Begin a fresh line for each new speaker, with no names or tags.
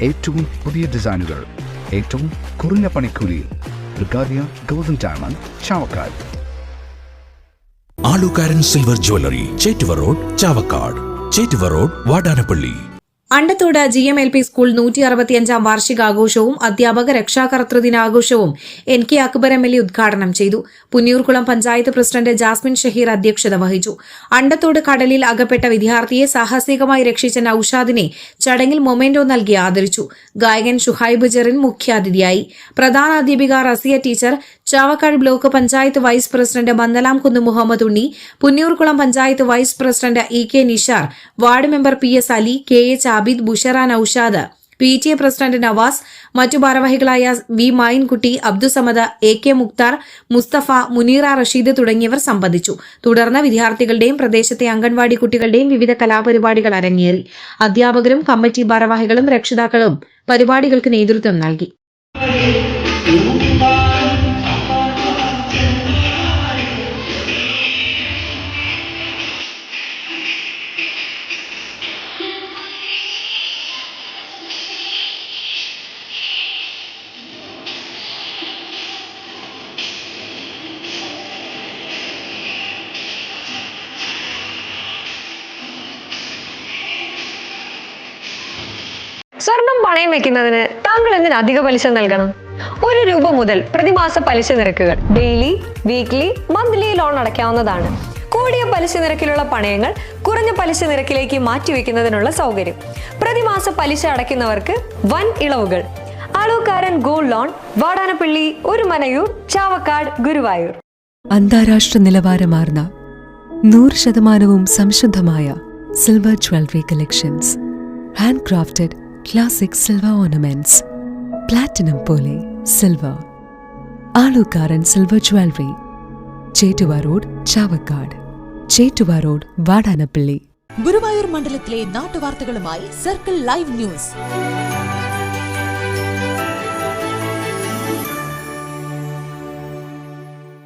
ഏറ്റവും പുതിയ ഡിസൈനുകൾ ഏറ്റവും കുറഞ്ഞ പണിക്കൂലിയിൽ. ബ്രിഗാദിയ golden diamond, Chavakkad.
Alukaran silver jewellery, Chettuva road, Chavakkad. Chettuva road, Vadanappally.
Andathode GMLP school 165-ാം വാർഷികാഘോഷവും അധ്യാപക രക്ഷാകർതൃ ദിനാഘോഷവും NK അക്ബർ MLA ഉദ്ഘാടനം ചെയ്തു. പുന്നിയൂർകുളം പഞ്ചായത്ത് പ്രസിഡന്റ് ജാസ്മിൻ ഷഹീർ അധ്യക്ഷത വഹിച്ചു. അണ്ടത്തോട് കടലിൽ അകപ്പെട്ട വിദ്യാർത്ഥിയെ സാഹസികമായി രക്ഷിച്ച നൌഷാദിനെ ചടങ്ങിൽ മൊമെന്റോ നൽകി ആദരിച്ചു. ഗായകൻ ഷുഹൈബ് ജെറിൻ മുഖ്യാതിഥിയായി. പ്രധാനാധ്യാപിക Raziya teacher, Chavakkad block panchayat vice president Mandalamkunnu Muhammad Unni, Punniyurkulam panchayat vice president EK Nishar, ward member PS Ali, KH Abid, Bushara Naushad, PTA president Navas, മറ്റു ഭാരവാഹികളായ V മൈൻകുട്ടി, അബ്ദുസമദ്, AK മുക്താർ, മുസ്തഫ, മുനീറ റഷീദ് തുടങ്ങിയവർ സംബന്ധിച്ചു. തുടർന്ന് വിദ്യാർത്ഥികളുടെയും പ്രദേശത്തെ അംഗൻവാടി കുട്ടികളുടെയും വിവിധ കലാപരിപാടികൾ അരങ്ങേറി. അധ്യാപകരും കമ്മിറ്റി ഭാരവാഹികളും രക്ഷിതാക്കളും പരിപാടികൾക്ക് നേതൃത്വം നൽകി.
സ്വർണം പണയം വെക്കുന്നതിന് താങ്കൾ എന്തിന് അധിക പലിശ നൽകണം? 1 രൂപ മുതൽ പ്രതിമാസ പലിശ നിരക്കുകൾ ഡെയിലി, വീക്ക്ലി, മന്ത്ലി ലോൺ അടയ്ക്കാവുന്നതാണ്. കൂടിയ പലിശ നിരക്കിലുള്ള പണയങ്ങൾ കുറഞ്ഞ പലിശ നിരക്കിലേക്ക് മാറ്റിവെക്കുന്നതിനുള്ള സൗകര്യം. പ്രതിമാസ പലിശ അടയ്ക്കുന്നവർക്ക് വൻ ഇളവുകൾ. Alukaran gold loan, Vadanappally, Orumanayur, Chavakkad, Guruvayur.
അന്താരാഷ്ട്ര നിലവാരമാർന്ന 100% സംശുദ്ധമായ silver jewellery collections. Handcrafted classic silver ornaments, platinum പോലെ silver. Alukaran silver jewellery, Chettuva road, Chavakkad. Chettuva road, Vadanappally.
Guruvayur മണ്ഡലത്തിലെ നാട്ടുവാർത്തകളുമായി സർക്കിൾ ലൈവ് ന്യൂസ്.